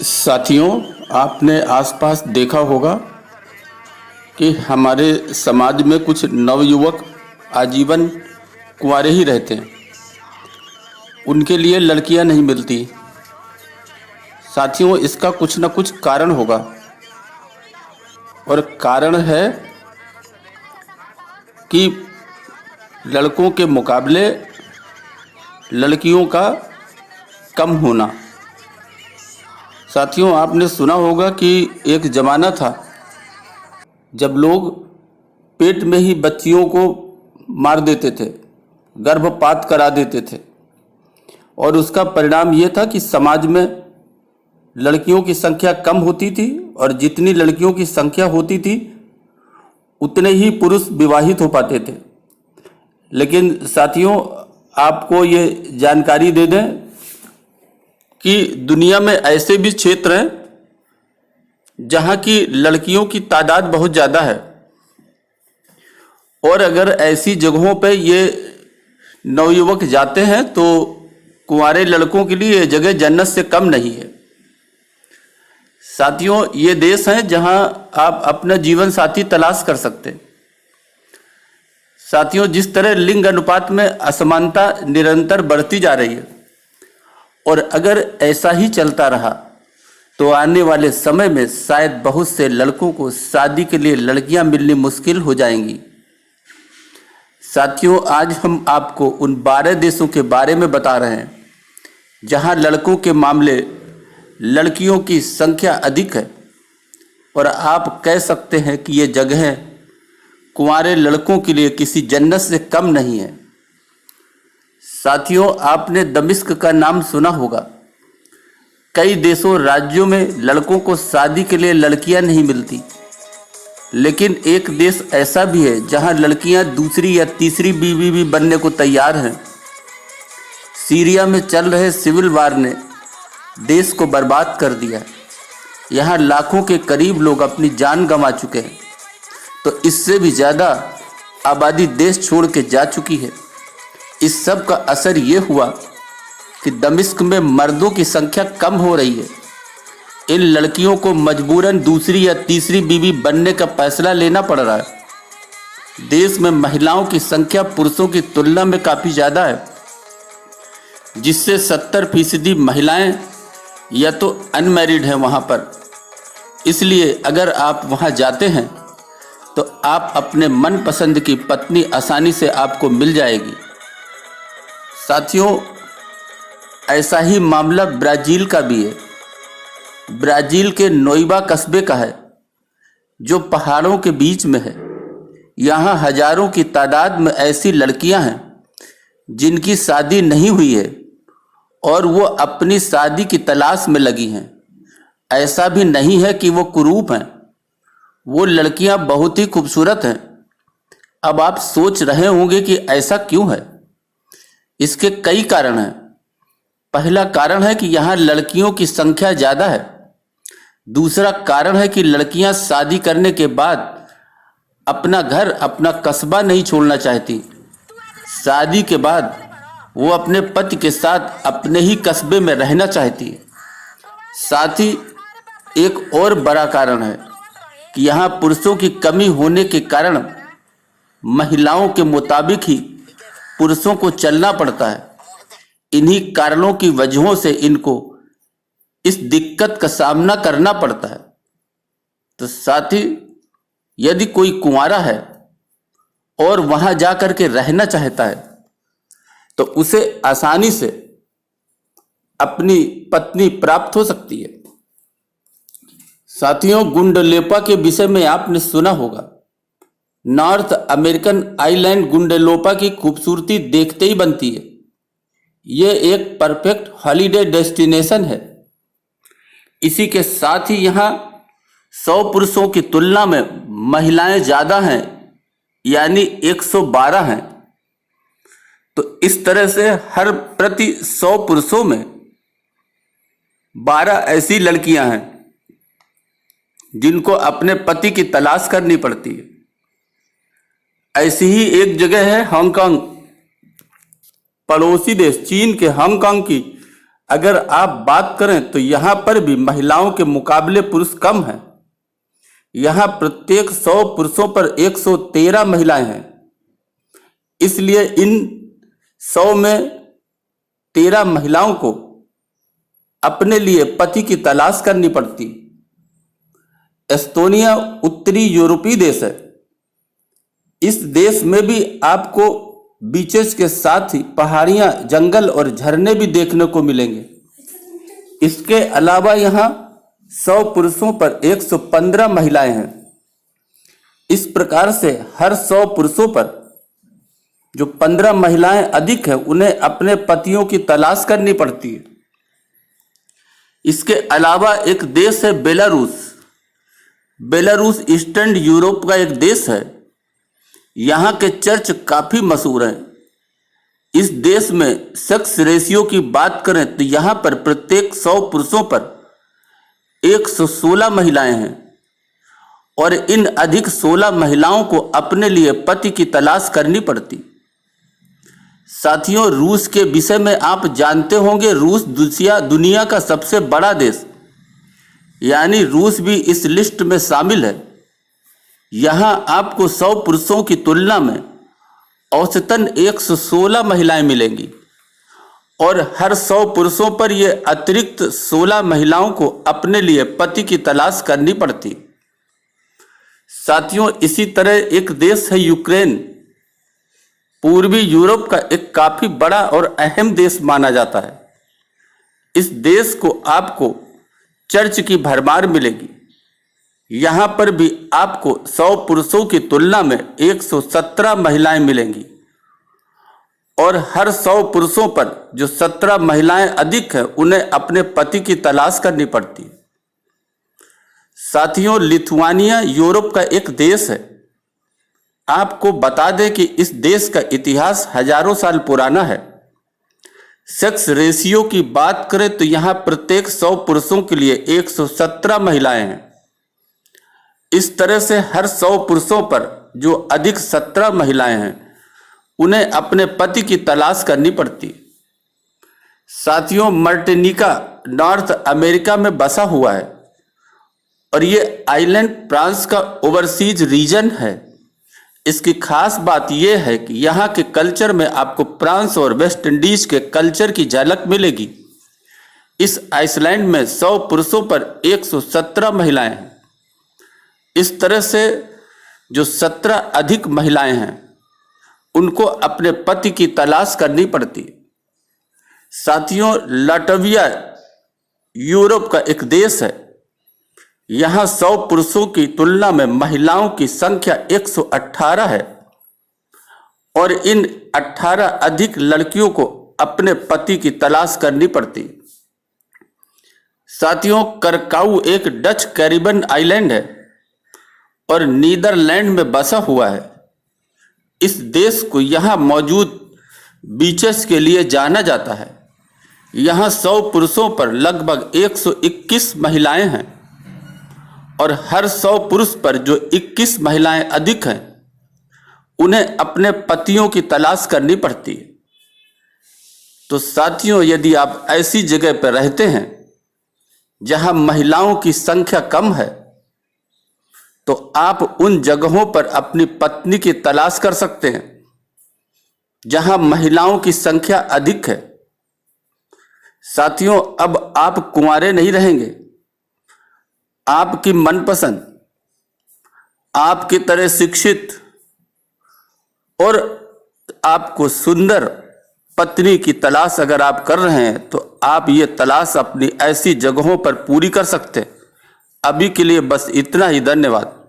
साथियों, आपने आसपास देखा होगा कि हमारे समाज में कुछ नवयुवक आजीवन कुंवारे ही रहते हैं। उनके लिए लड़कियां नहीं मिलती। साथियों, इसका कुछ न कुछ कारण होगा और कारण है कि लड़कों के मुकाबले लड़कियों का कम होना। साथियों, आपने सुना होगा कि एक ज़माना था जब लोग पेट में ही बच्चियों को मार देते थे, गर्भपात करा देते थे, और उसका परिणाम ये था कि समाज में लड़कियों की संख्या कम होती थी और जितनी लड़कियों की संख्या होती थी उतने ही पुरुष विवाहित हो पाते थे। लेकिन साथियों, आपको ये जानकारी दे दें कि दुनिया में ऐसे भी क्षेत्र हैं जहां की लड़कियों की तादाद बहुत ज़्यादा है, और अगर ऐसी जगहों पे ये नवयुवक जाते हैं तो कुंवारे लड़कों के लिए ये जगह जन्नत से कम नहीं है। साथियों, ये देश हैं जहां आप अपना जीवन साथी तलाश कर सकते हैं। साथियों, जिस तरह लिंग अनुपात में असमानता निरंतर बढ़ती जा रही है और अगर ऐसा ही चलता रहा तो आने वाले समय में शायद बहुत से लड़कों को शादी के लिए लड़कियां मिलनी मुश्किल हो जाएंगी। साथियों, आज हम आपको उन 12 देशों के बारे में बता रहे हैं जहां लड़कों के मामले लड़कियों की संख्या अधिक है, और आप कह सकते हैं कि ये जगहें कुंवारे लड़कों के लिए किसी जन्नत से कम नहीं है। साथियों, आपने दमिश्क का नाम सुना होगा। कई देशों राज्यों में लड़कों को शादी के लिए लड़कियां नहीं मिलती, लेकिन एक देश ऐसा भी है जहां लड़कियां दूसरी या तीसरी बीवी भी बनने को तैयार हैं। सीरिया में चल रहे सिविल वार ने देश को बर्बाद कर दिया। यहाँ लाखों के करीब लोग अपनी जान गंवा चुके हैं, तो इससे भी ज़्यादा आबादी देश छोड़ के जा चुकी है। इस सब का असर ये हुआ कि दमिश्क में मर्दों की संख्या कम हो रही है। इन लड़कियों को मजबूरन दूसरी या तीसरी बीवी बनने का फैसला लेना पड़ रहा है। देश में महिलाओं की संख्या पुरुषों की तुलना में काफ़ी ज़्यादा है, जिससे 70% महिलाएं या तो अनमैरिड हैं वहाँ पर। इसलिए अगर आप वहाँ जाते हैं तो आप अपने मनपसंद की पत्नी आसानी से आपको मिल जाएगी। साथियों, ऐसा ही मामला ब्राज़ील का भी है। ब्राज़ील के नोएबा कस्बे का है, जो पहाड़ों के बीच में है। यहाँ हजारों की तादाद में ऐसी लड़कियां हैं जिनकी शादी नहीं हुई है और वो अपनी शादी की तलाश में लगी हैं। ऐसा भी नहीं है कि वो कुरूप हैं, वो लड़कियां बहुत ही खूबसूरत हैं। अब आप सोच रहे होंगे कि ऐसा क्यों है। इसके कई कारण हैं। पहला कारण है कि यहाँ लड़कियों की संख्या ज़्यादा है। दूसरा कारण है कि लड़कियां शादी करने के बाद अपना घर, अपना कस्बा नहीं छोड़ना चाहती। शादी के बाद वो अपने पति के साथ अपने ही कस्बे में रहना चाहती है। साथ ही एक और बड़ा कारण है कि यहाँ पुरुषों की कमी होने के कारण महिलाओं के मुताबिक ही पुरुषों को चलना पड़ता है। इन्हीं कारणों की वजहों से इनको इस दिक्कत का सामना करना पड़ता है। तो साथ ही यदि कोई कुंवारा है और वहां जाकर के रहना चाहता है तो उसे आसानी से अपनी पत्नी प्राप्त हो सकती है। साथियों, गुंडलेपा के विषय में आपने सुना होगा। नॉर्थ अमेरिकन आइलैंड गुंडलोपा की खूबसूरती देखते ही बनती है। ये एक परफेक्ट हॉलिडे डेस्टिनेशन है। इसी के साथ ही यहाँ 100 पुरुषों की तुलना में महिलाएं ज़्यादा हैं, यानी 112 हैं। तो इस तरह से हर प्रति 100 पुरुषों में 12 ऐसी लड़कियां हैं जिनको अपने पति की तलाश करनी पड़ती है। ऐसी ही एक जगह है हांगकांग। पड़ोसी देश चीन के हांगकांग की अगर आप बात करें तो यहाँ पर भी महिलाओं के मुकाबले पुरुष कम हैं। यहाँ प्रत्येक 100 पुरुषों पर 113 महिलाएं हैं। इसलिए इन 100 में 13 महिलाओं को अपने लिए पति की तलाश करनी पड़ती। एस्टोनिया उत्तरी यूरोपीय देश है। इस देश में भी आपको बीचेस के साथ ही पहाड़ियां, जंगल और झरने भी देखने को मिलेंगे। इसके अलावा यहाँ 100 पुरुषों पर 115 महिलाएं हैं। इस प्रकार से हर 100 पुरुषों पर जो 15 महिलाएं अधिक है उन्हें अपने पतियों की तलाश करनी पड़ती है। इसके अलावा एक देश है बेलारूस। बेलारूस ईस्टर्न यूरोप का एक देश है। यहाँ के चर्च काफी मशहूर हैं। इस देश में सेक्स रेशियो की बात करें तो यहाँ पर प्रत्येक 100 पुरुषों पर 116 महिलाएं हैं और इन अधिक 16 महिलाओं को अपने लिए पति की तलाश करनी पड़ती। साथियों, रूस के विषय में आप जानते होंगे, रूस दुनिया का सबसे बड़ा देश, यानी रूस भी इस लिस्ट में शामिल है। यहाँ आपको 100 पुरुषों की तुलना में औसतन 116 महिलाएं मिलेंगी और हर 100 पुरुषों पर ये अतिरिक्त 16 महिलाओं को अपने लिए पति की तलाश करनी पड़ती। साथियों, इसी तरह एक देश है यूक्रेन। पूर्वी यूरोप का एक काफी बड़ा और अहम देश माना जाता है। इस देश को आपको चर्च की भरमार मिलेगी। यहाँ पर भी आपको 100 पुरुषों की तुलना में 117 महिलाएं मिलेंगी और हर 100 पुरुषों पर जो 17 महिलाएं अधिक हैं उन्हें अपने पति की तलाश करनी पड़ती। साथियों, लिथुआनिया यूरोप का एक देश है। आपको बता दें कि इस देश का इतिहास हजारों साल पुराना है। सेक्स रेशियो की बात करें तो यहाँ प्रत्येक 100 पुरुषों के लिए 117 महिलाएं हैं। इस तरह से हर 100 पुरुषों पर जो अधिक 17 महिलाएं हैं उन्हें अपने पति की तलाश करनी पड़ती। साथियों, मार्टिनिका नॉर्थ अमेरिका में बसा हुआ है और ये आइलैंड फ्रांस का ओवरसीज रीजन है। इसकी खास बात यह है कि यहाँ के कल्चर में आपको फ्रांस और वेस्ट इंडीज के कल्चर की झलक मिलेगी। इस आइसलैंड में 100 पुरुषों पर 117 महिलाएं हैं। इस तरह से जो 17 अधिक महिलाएं हैं उनको अपने पति की तलाश करनी पड़ती। साथियों, लाटविया यूरोप का एक देश है। यहाँ 100 पुरुषों की तुलना में महिलाओं की संख्या 118 है और इन 18 अधिक लड़कियों को अपने पति की तलाश करनी पड़ती। साथियों, करकाऊ एक डच कैरिबियन आइलैंड है और नीदरलैंड में बसा हुआ है। इस देश को यहाँ मौजूद बीचेस के लिए जाना जाता है। यहाँ 100 पुरुषों पर लगभग 121 महिलाएं हैं और हर 100 पुरुष पर जो 21 महिलाएं अधिक हैं उन्हें अपने पतियों की तलाश करनी पड़ती है। तो साथियों, यदि आप ऐसी जगह पर रहते हैं जहां महिलाओं की संख्या कम है तो आप उन जगहों पर अपनी पत्नी की तलाश कर सकते हैं जहां महिलाओं की संख्या अधिक है। साथियों, अब आप कुंवारे नहीं रहेंगे। आपकी मनपसंद, आपकी तरह शिक्षित और आपको सुंदर पत्नी की तलाश अगर आप कर रहे हैं तो आप ये तलाश अपनी ऐसी जगहों पर पूरी कर सकते हैं। अभी के लिए बस इतना ही। धन्यवाद।